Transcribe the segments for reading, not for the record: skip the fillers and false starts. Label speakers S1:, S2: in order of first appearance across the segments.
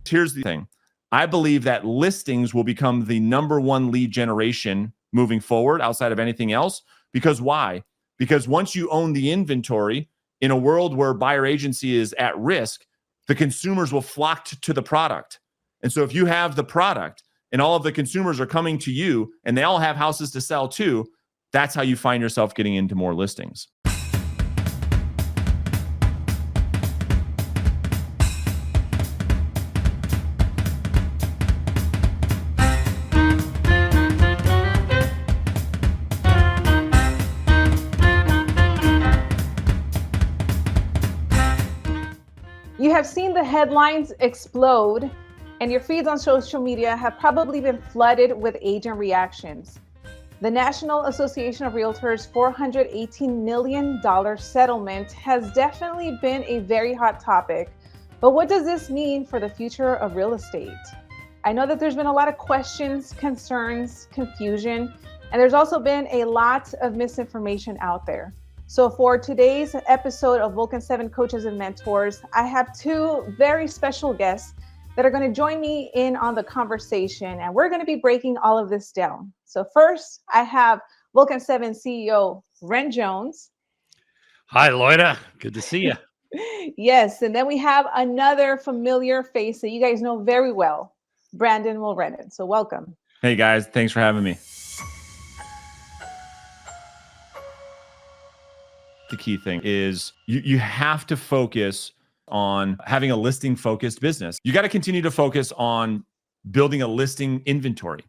S1: Here's the thing. I believe that listings will become the number one lead generation moving forward outside of anything else. Because why? Because once you own the inventory in a world where buyer agency is at risk, the consumers will flock to the product. And so if you have the product and all of the consumers are coming to you and they all have houses to sell too, that's how you find yourself getting into more listings.
S2: You have seen the headlines explode, and your feeds on social media have probably been flooded with agent reactions. The National Association of Realtors' $418 million settlement has definitely been a very hot topic. But what does this mean for the future of real estate? I know that there's been a lot of questions, concerns, confusion, and there's also been a lot of misinformation out there. So for today's episode of Vulcan7 Coaches and Mentors, I have two very special guests that are going to join me in on the conversation, and we're going to be breaking all of this down. So first, I have Vulcan7 CEO Ren Jones.
S3: Hi, Loida. Good to see you.
S2: Yes, and then we have another familiar face that you guys know very well, Brandon Mulrenin. So welcome.
S1: Hey guys, thanks for having me. The key thing is you have to focus on having a listing focused business. You got to continue to focus on building a listing inventory.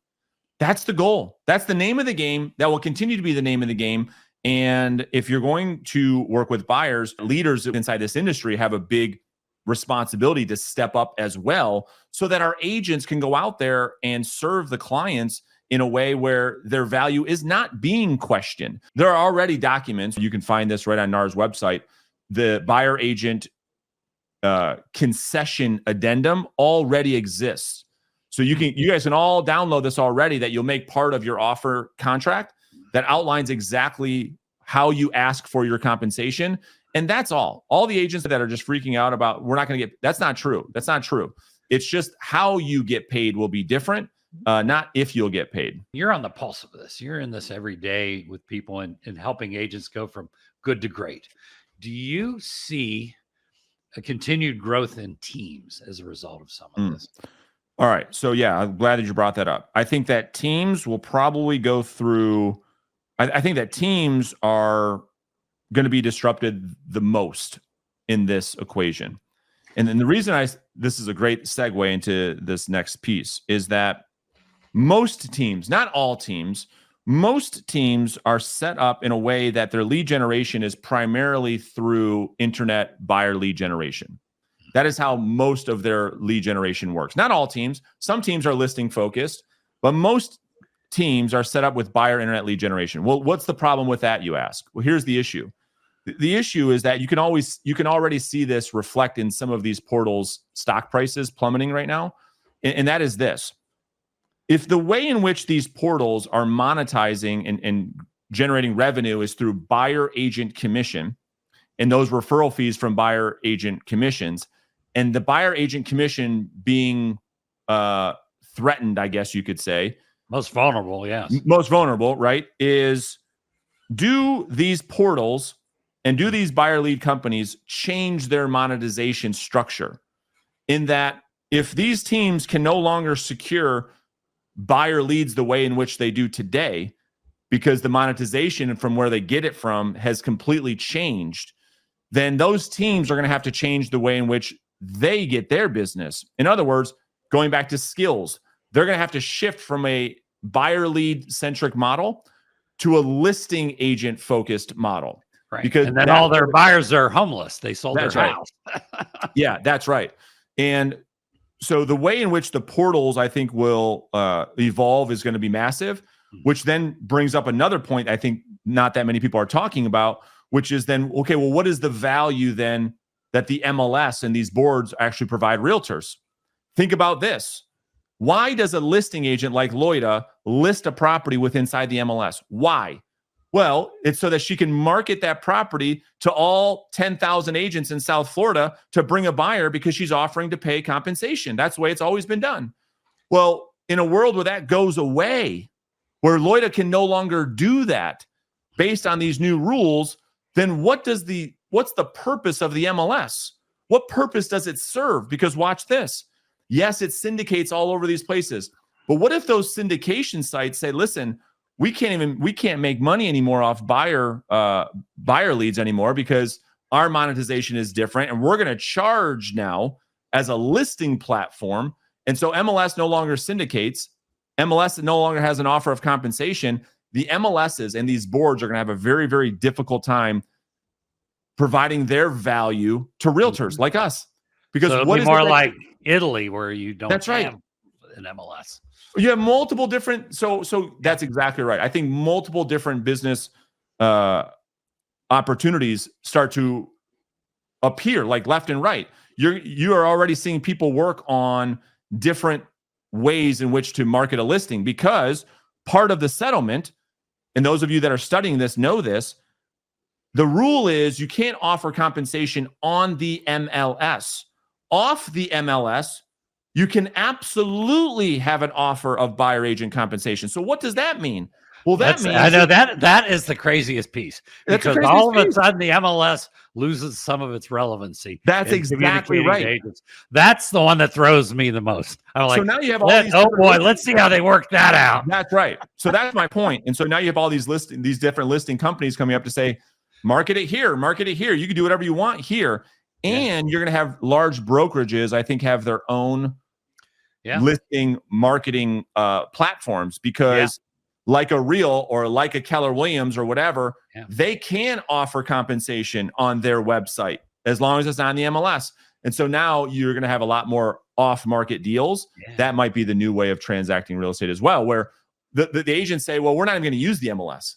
S1: That's the goal. That's the name of the game. That will continue to be the name of the game. And if you're going to work with buyers, leaders inside this industry have a big responsibility to step up as well, so that our agents can go out there and serve the clients in a way where their value is not being questioned. There are already documents. You can find this right on NAR's website. The buyer agent concession addendum already exists. So you guys can all download this already, that you'll make part of your offer contract that outlines exactly how you ask for your compensation. And that's all. All the agents that are just freaking out about, we're not going to get, that's not true. That's not true. It's just how you get paid will be different. Not if you'll get paid.
S3: You're on the pulse of this. You're in this every day with people and helping agents go from good to great. Do you see a continued growth in teams as a result of some of this?
S1: All right. So yeah, I'm glad that you brought that up. I think that teams will probably go through, I think that teams are going to be disrupted the most in this equation. And then the reason this is a great segue into this next piece is that most teams, not all teams, most teams are set up in a way that their lead generation is primarily through internet buyer lead generation. That is how most of their lead generation works. Not all teams. Some teams are listing focused, but most teams are set up with buyer internet lead generation. Well, what's the problem with that, you ask? Well, here's the issue. The issue is that you can already see this reflect in some of these portals' stock prices plummeting right now. And that is this. If the way in which these portals are monetizing and generating revenue is through buyer agent commission and those referral fees from buyer agent commissions, and the buyer agent commission being threatened, I guess you could say.
S3: Most vulnerable, yes.
S1: Most vulnerable, right? Is, do these portals and do these buyer lead companies change their monetization structure, in that if these teams can no longer secure buyer leads the way in which they do today, because the monetization from where they get it from has completely changed, then those teams are going to have to change the way in which they get their business. In other words, going back to skills, they're going to have to shift from a buyer lead centric model to a listing agent focused model.
S3: Right. Because then all their buyers are homeless. They sold their house.
S1: Yeah, that's right. And so the way in which the portals, I think, will evolve is going to be massive, which then brings up another point I think not that many people are talking about, which is then, okay, well, what is the value then that the MLS and these boards actually provide realtors? Think about this. Why does a listing agent like Loida list a property with inside the MLS? Why? Well, it's so that she can market that property to all 10,000 agents in South Florida to bring a buyer because she's offering to pay compensation. That's the way it's always been done. Well, in a world where that goes away, where Loida can no longer do that based on these new rules, then what's the purpose of the MLS? What purpose does it serve? Because watch this. Yes, it syndicates all over these places. But what if those syndication sites say, listen, we can't make money anymore off buyer leads anymore because our monetization is different, and we're going to charge now as a listing platform. And so MLS no longer syndicates. MLS no longer has an offer of compensation. The MLSs and these boards are going to have a very, very difficult time providing their value to realtors like us. Because
S3: so
S1: what
S3: is more like Italy, where you don't have an MLS.
S1: You have multiple different. So that's exactly right. I think multiple different business opportunities start to appear like left and right. You are already seeing people work on different ways in which to market a listing, because part of the settlement, and those of you that are studying this know this, the rule is you can't offer compensation on the MLS. Off the MLS, you can absolutely have an offer of buyer agent compensation. So what does that mean? Well, that means
S3: I know that is the craziest piece, because all of a sudden the MLS loses some of its relevancy.
S1: That's exactly right.
S3: Agents. That's the one that throws me the most. I'm like,
S1: so now you have all these.
S3: Oh boy, let's see how they work that out.
S1: That's right. So that's my point. And so now you have all these different listing companies coming up to say, market it here, market it here. You can do whatever you want here, and you're going to have large brokerages, I think, have their own listing marketing platforms, because like a Real or like a Keller Williams or whatever, they can offer compensation on their website as long as it's on the MLS. And so now you're going to have a lot more off-market deals. That might be the new way of transacting real estate as well, where the agents say, well, we're not even going to use the MLS.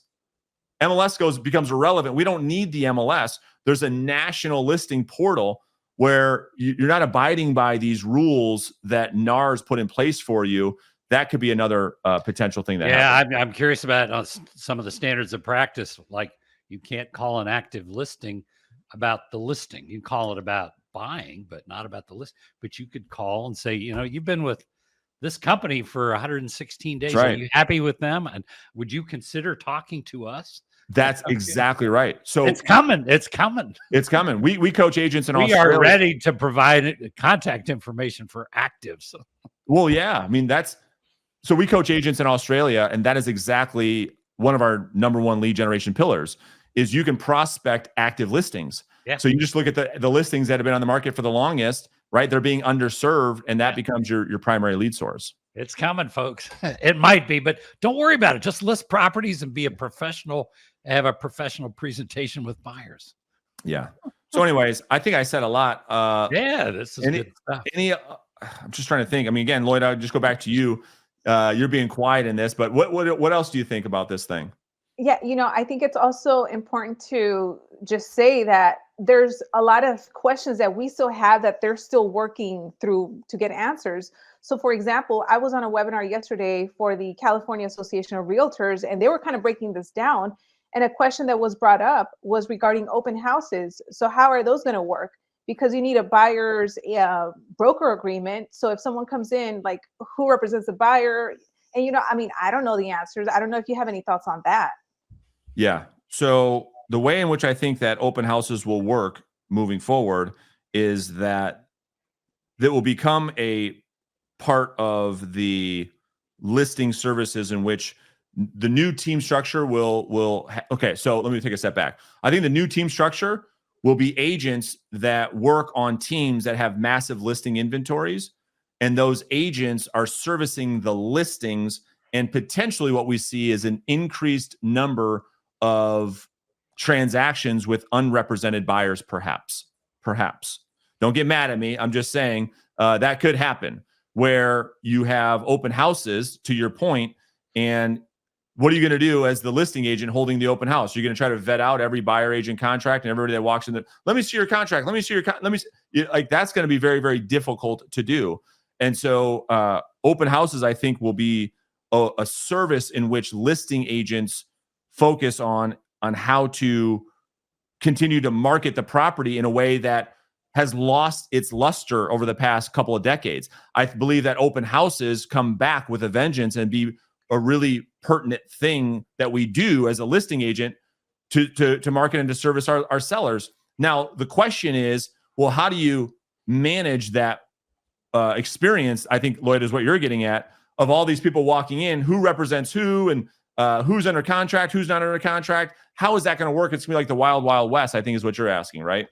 S1: MLS becomes irrelevant. We don't need the MLS. There's a national listing portal where you're not abiding by these rules that NAR's put in place for you. That could be another potential thing that happens.
S3: I'm curious about some of the standards of practice. Like, you can't call an active listing about the listing. You call it about buying, but not about the list. But you could call and say, you've been with this company for 116 days. Are you happy with them? And would you consider talking to us?
S1: That's exactly right. So
S3: it's coming. It's coming.
S1: It's coming. We coach agents in
S3: Australia.
S1: We
S3: are ready to provide contact information for actives.
S1: Well, yeah. I mean, so we coach agents in Australia, and that is exactly one of our number one lead generation pillars, is you can prospect active listings. Yeah. So you just look at the listings that have been on the market for the longest, right? They're being underserved, and that becomes your primary lead source.
S3: It's coming, folks. It might be, but don't worry about it. Just list properties and be a professional, have a professional presentation with buyers.
S1: Yeah. So anyways, I think I said a lot.
S3: This is good stuff.
S1: I'm just trying to think. I mean, again, Lloyd, I'll just go back to you. You're being quiet in this, but what else do you think about this thing?
S2: Yeah, I think it's also important to just say that there's a lot of questions that we still have that they're still working through to get answers. So for example, I was on a webinar yesterday for the California Association of Realtors, and they were kind of breaking this down. And a question that was brought up was regarding open houses. So how are those going to work? Because you need a buyer's broker agreement. So if someone comes in, like, who represents the buyer? And, I don't know the answers. I don't know if you have any thoughts on that.
S1: Yeah. So the way in which I think that open houses will work moving forward is that it will become a part of the listing services in which the new team structure will okay, so let me take a step back. I think the new team structure will be agents that work on teams that have massive listing inventories, and those agents are servicing the listings, and potentially what we see is an increased number of transactions with unrepresented buyers, perhaps. Don't get mad at me. I'm just saying that could happen, where you have open houses, to your point, and what are you going to do as the listing agent holding the open house? You're going to try to vet out every buyer agent contract and everybody that walks in. Let me see your contract. Let me see your that's going to be very, very difficult to do. And so open houses, I think, will be a service in which listing agents focus on how to continue to market the property in a way that has lost its luster over the past couple of decades. I believe that open houses come back with a vengeance and be a really pertinent thing that we do as a listing agent to market and to service our sellers. Now, the question is, well, how do you manage that experience? I think, Lloyd, is what you're getting at, of all these people walking in, who represents who, and who's under contract, who's not under contract. How is that going to work? It's going to be like the wild, wild west, I think is what you're asking, right?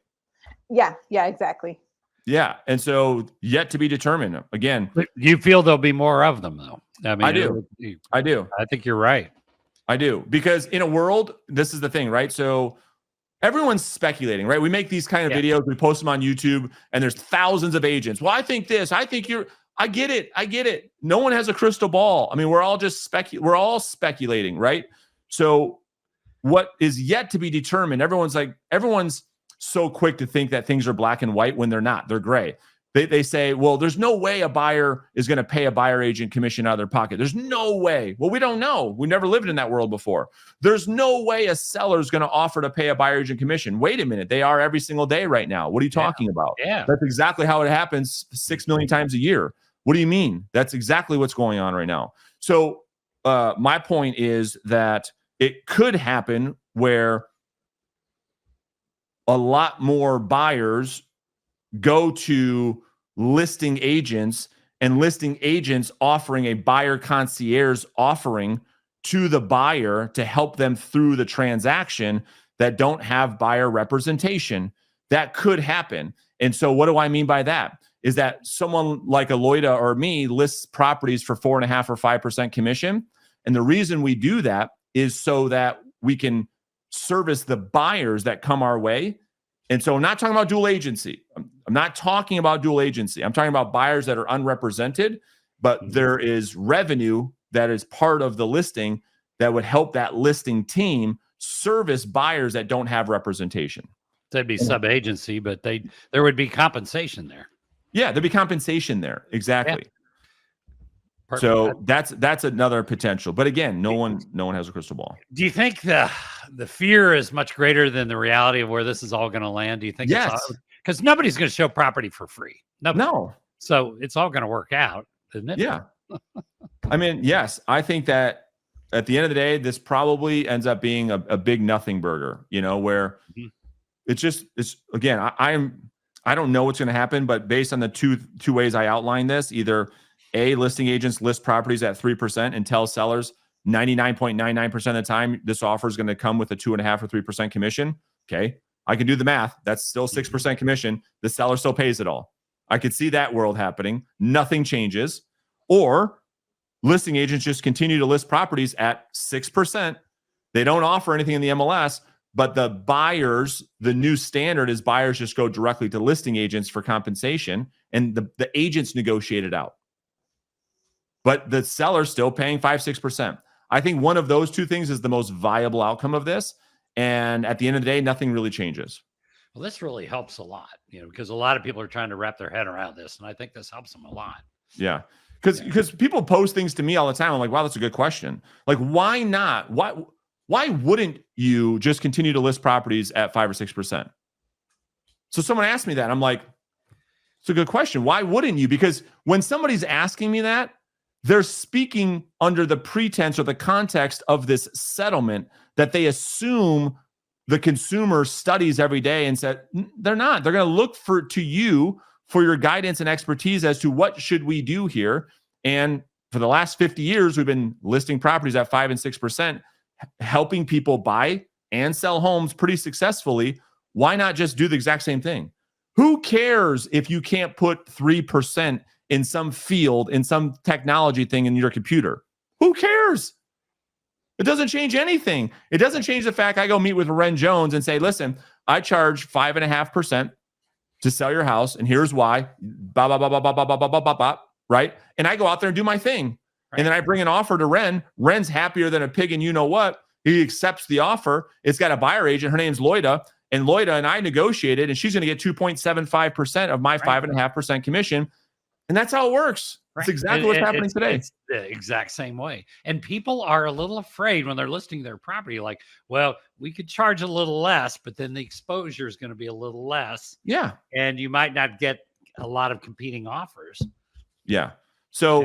S2: Yeah, exactly.
S1: Yeah. And so yet to be determined. Again,
S3: Do you feel there'll be more of them, though? I mean,
S1: I do. I do.
S3: I think you're right.
S1: I do. Because in a world, this is the thing, right? So everyone's speculating, right? We make these kind of videos, we post them on YouTube, and there's thousands of agents. Well, I think this, I think I get it. No one has a crystal ball. I mean, we're all just we're all speculating, right? So what is yet to be determined, everyone's so quick to think that things are black and white when they're not. They're gray. They say, well, there's no way a buyer is going to pay a buyer agent commission out of their pocket. There's no way. Well, we don't know. We never lived in that world before. There's no way a seller is going to offer to pay a buyer agent commission. Wait a minute. They are every single day right now. What are you talking about?
S3: Yeah.
S1: That's exactly how it happens 6 million times a year. What do you mean? That's exactly what's going on right now. So my point is that it could happen where a lot more buyers go to listing agents, and listing agents offering a buyer concierge offering to the buyer to help them through the transaction that don't have buyer representation. That could happen. And so what do I mean by that? Is that someone like a Loida or me lists properties for 4.5 or 5% commission. And the reason we do that is so that we can service the buyers that come our way. And so I'm not talking about dual agency. I'm not talking about dual agency. I'm talking about buyers that are unrepresented, but there is revenue that is part of the listing that would help that listing team service buyers that don't have representation.
S3: They'd be sub-agency, but there would be compensation there.
S1: Yeah, there'd be compensation there. Exactly.
S3: Yeah. Perfect.
S1: So that's another potential. But again, no one has a crystal ball.
S3: Do you think the fear is much greater than the reality of where this is all going to land? Do you think?
S1: Yes.
S3: Because nobody's going to show property for free. Nobody.
S1: No.
S3: So it's all going to work out, isn't it?
S1: Yeah. I mean, yes. I think that at the end of the day, this probably ends up being a big nothing burger, where it's again, I don't know what's going to happen, but based on the two ways I outlined this, either A, listing agents list properties at 3% and tell sellers 99.99% of the time this offer is going to come with a 2.5 or 3% commission. Okay, I can do the math. That's still 6% commission. The seller still pays it all. I could see that world happening. Nothing changes. Or listing agents just continue to list properties at 6%. They don't offer anything in the MLS, but the buyers, the new standard is buyers just go directly to listing agents for compensation, and the agents negotiate it out. But the seller's still paying 5-6%. I think one of those two things is the most viable outcome of this. And at the end of the day, nothing really changes.
S3: Well, this really helps a lot, because a lot of people are trying to wrap their head around this. And I think this helps them a lot.
S1: Yeah. Because people post things to me all the time. I'm like, wow, that's a good question. Like, why not? Why wouldn't you just continue to list properties at 5 or 6%? So someone asked me that. I'm like, it's a good question. Why wouldn't you? Because when somebody's asking me that, they're speaking under the pretense or the context of this settlement that they assume the consumer studies every day and said, they're not. They're going to look to you for your guidance and expertise as to what should we do here. And for the last 50 years, we've been listing properties at 5 and 6%, helping people buy and sell homes pretty successfully. Why not just do the exact same thing? Who cares if you can't put 3% in some field, in some technology thing in your computer? Who cares? It doesn't change anything. It doesn't change the fact I go meet with Ren Jones and say, listen, I charge 5.5% to sell your house, and here's why, blah, blah, blah, blah, blah, blah, blah, blah, blah, blah, right? And I go out there and do my thing. Right. And then I bring an offer to Ren. Ren's happier than a pig and you know what? He accepts the offer. It's got a buyer agent. Her name's Loida. And Loida and I negotiated, and she's going to get 2.75% of my 5.5% commission. And that's how it works. That's exactly what's happening today.
S3: It's the exact same way. And people are a little afraid when they're listing their property, like, well, we could charge a little less, but then the exposure is going to be a little less.
S1: Yeah.
S3: And you might not get a lot of competing offers.
S1: Yeah. So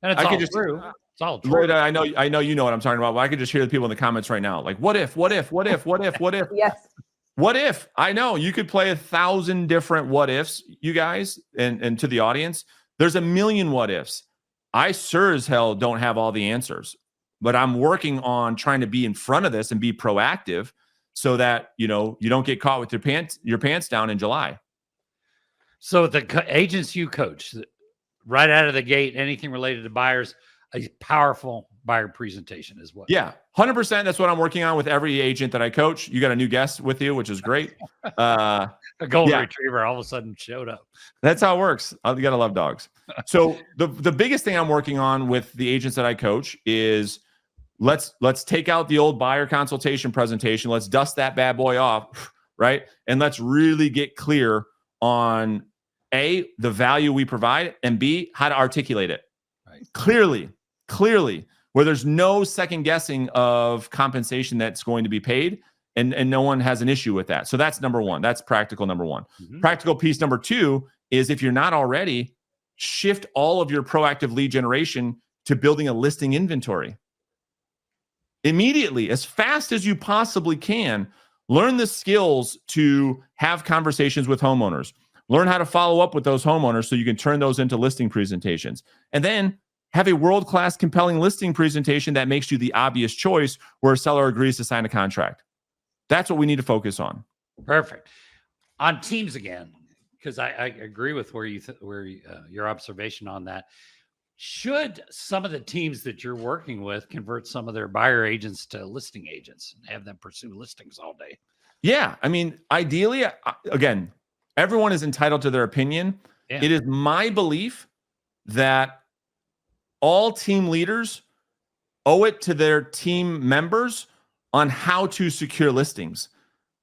S3: And it's all true. It's all true.
S1: Lloyd, I know you know what I'm talking about, but I could just hear the people in the comments right now. Like, what if?
S2: Yes.
S1: What if? I know you could play 1,000 different what ifs, you guys, and to the audience. There's a million what ifs. I sure as hell don't have all the answers, but I'm working on trying to be in front of this and be proactive so that, you don't get caught with your pants down in July.
S3: So the agents you coach, right out of the gate, anything related to buyers, a powerful buyer presentation is what?
S1: Yeah, 100%. That's what I'm working on with every agent that I coach. You got a new guest with you, which is great.
S3: A golden retriever all of a sudden showed up.
S1: That's how it works. You got to love dogs. So the biggest thing I'm working on with the agents that I coach is let's take out the old buyer consultation presentation. Let's dust that bad boy off, right? And let's really get clear on A, the value we provide, and B, how to articulate it.
S3: Right.
S1: Clearly, where there's no second guessing of compensation that's going to be paid, and no one has an issue with that. So that's number one. That's practical number one.
S3: Mm-hmm.
S1: Practical piece number two is, if you're not already, shift all of your proactive lead generation to building a listing inventory. Immediately, as fast as you possibly can, learn the skills to have conversations with homeowners. Learn how to follow up with those homeowners so you can turn those into listing presentations. And then have a world-class, compelling listing presentation that makes you the obvious choice where a seller agrees to sign a contract. That's what we need to focus on.
S3: Perfect. On teams again, because I agree with your observation on that. Should some of the teams that you're working with convert some of their buyer agents to listing agents and have them pursue listings all day?
S1: Yeah. I mean, ideally, again, everyone is entitled to their opinion.
S3: Yeah.
S1: It is my belief that all team leaders owe it to their team members on how to secure listings.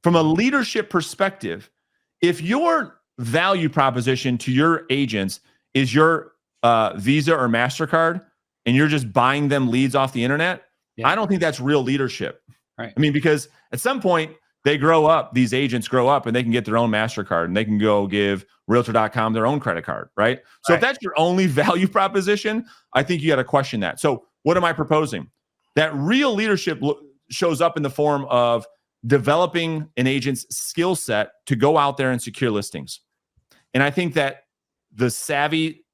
S1: From a leadership perspective, if your value proposition to your agents is your Visa or MasterCard, and you're just buying them leads off the internet, I don't think that's real leadership.
S3: Right.
S1: I mean, because at some point these agents grow up and they can get their own MasterCard and they can go give Realtor.com their own credit card, right? So if that's your only value proposition, I think you got to question that. So what am I proposing? That real leadership shows up in the form of developing an agent's skill set to go out there and secure listings. And I think that the savvy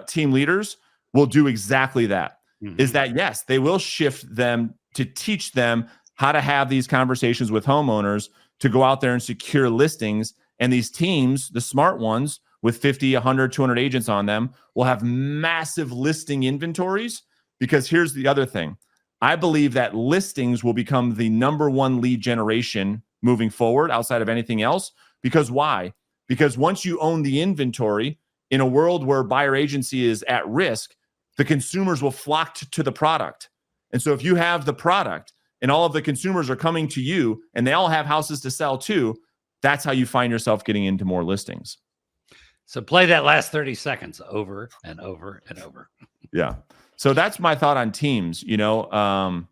S1: team leaders will do exactly that. Mm-hmm. Is that, yes, they will shift them to teach them how to have these conversations with homeowners to go out there and secure listings. And these teams, the smart ones with 50, 100, 200 agents on them, will have massive listing inventories. Because here's the other thing. I believe that listings will become the number one lead generation moving forward outside of anything else. Because why? Because once you own the inventory, in a world where buyer agency is at risk, the consumers will flock to the product. And so if you have the product and all of the consumers are coming to you and they all have houses to sell too, that's how you find yourself getting into more listings.
S3: So play that last 30 seconds over and over and over.
S1: Yeah. So that's my thought on teams. I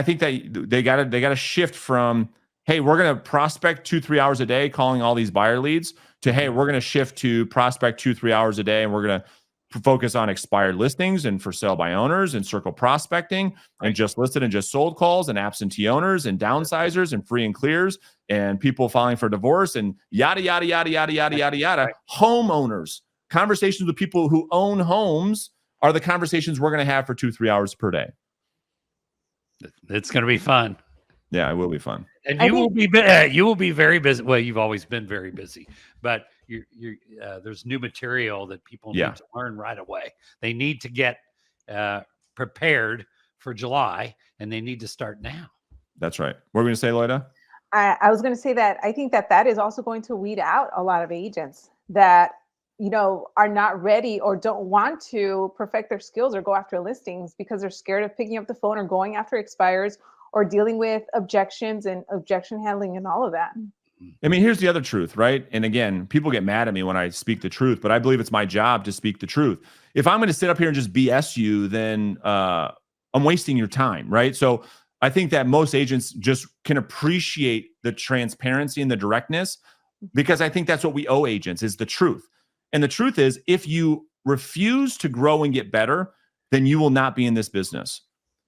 S1: think that they got to shift from, hey, we're going to prospect 2-3 hours a day calling all these buyer leads, to, hey, we're going to shift to prospect 2-3 hours a day and we're going to focus on expired listings and for sale by owners and circle prospecting and just listed and just sold calls and absentee owners and downsizers and free and clears and people filing for divorce and yada, yada, yada, yada, yada, yada, yada. Homeowners, conversations with people who own homes are the conversations we're going to have for 2-3 hours per day.
S3: It's going to be fun.
S1: Yeah, it will be fun.
S3: And you will be very busy. Well, you've always been very busy, but there's new material that people need to learn right away. They need to get prepared for July, and they need to start now.
S1: That's right. What are we going to say, Loida?
S2: I was going to say that I think that is also going to weed out a lot of agents that, are not ready or don't want to perfect their skills or go after listings because they're scared of picking up the phone or going after expires or dealing with objections and objection handling and all of that.
S1: I mean, here's the other truth, right? And again, people get mad at me when I speak the truth, but I believe it's my job to speak the truth. If I'm going to sit up here and just BS you, then I'm wasting your time, right? So I think that most agents just can appreciate the transparency and the directness, because I think that's what we owe agents, is the truth. And the truth is, if you refuse to grow and get better, then you will not be in this business.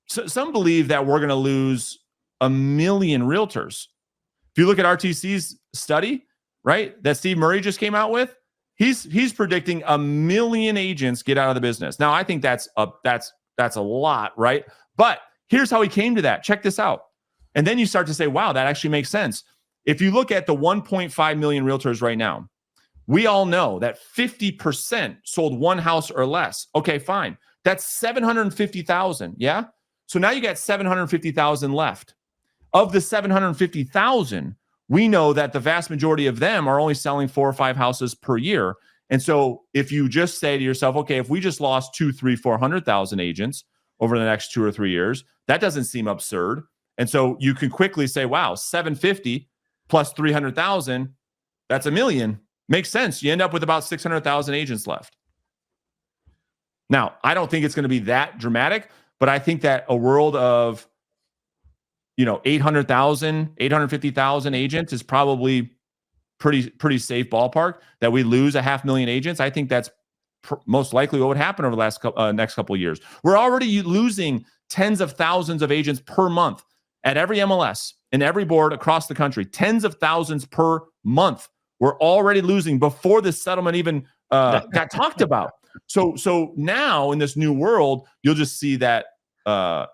S1: So some believe that we're going to lose 1 million realtors. If you look at RTC's study, right, that Steve Murray just came out with, he's predicting 1 million agents get out of the business. Now, I think that's a lot, right? But here's how he came to that. Check this out. And then you start to say, wow, that actually makes sense. If you look at the 1.5 million realtors right now, we all know that 50% sold one house or less. Okay, fine. That's 750,000. Yeah. So now you got 750,000 left. Of the 750,000, we know that the vast majority of them are only selling 4 or 5 houses per year. And so if you just say to yourself, okay, if we just lost 2, 3, 400,000 agents over the next 2 or 3 years, that doesn't seem absurd. And so you can quickly say, wow, 750 plus 300,000, that's 1 million. Makes sense. You end up with about 600,000 agents left. Now, I don't think it's going to be that dramatic, but I think that a world of 800,000, 850,000 agents is probably pretty safe ballpark. That we lose 500,000 agents, I think that's most likely what would happen over the next couple of years. We're already losing tens of thousands of agents per month at every MLS and every board across the country. Tens of thousands per month. We're already losing before this settlement even got talked about. So now in this new world, you'll just see that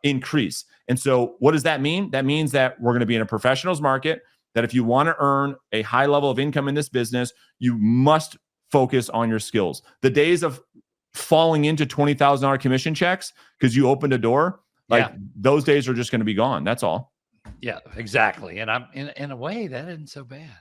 S1: increase. And so what does that mean? That means that we're going to be in a professionals market, that if you want to earn a high level of income in this business, you must focus on your skills. the days of falling into $20,000 commission checks because you opened a door, those days are just going to be gone. That's all.
S3: Yeah, exactly. And I'm in a way that isn't so bad.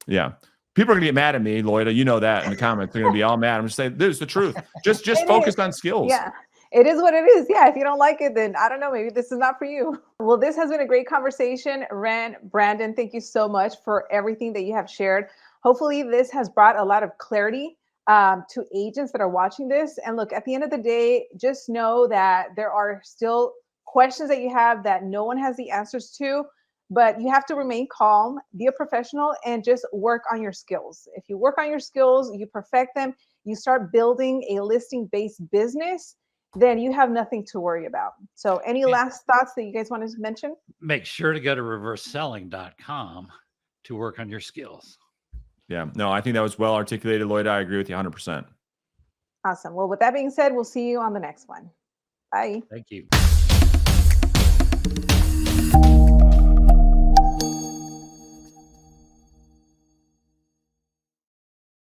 S1: Yeah. People are going to get mad at me, Lloyd. You know that in the comments. They're going to be all mad. I'm just saying, this is the truth. Just focus on skills.
S2: Yeah. It is what it is. Yeah. If you don't like it, then I don't know. Maybe this is not for you. Well, this has been a great conversation. Ren, Brandon, thank you so much for everything that you have shared. Hopefully this has brought a lot of clarity to agents that are watching this. And look, at the end of the day, just know that there are still questions that you have that no one has the answers to, but you have to remain calm, be a professional, and just work on your skills. If you work on your skills, you perfect them, you start building a listing-based business, then you have nothing to worry about. So any last thoughts that you guys want to mention?
S3: Make sure to go to reverseselling.com to work on your skills.
S1: Yeah, no, I think that was well articulated, Lloyd. I agree with you 100%.
S2: Awesome. Well, with that being said, we'll see you on the next one. Bye.
S3: Thank you.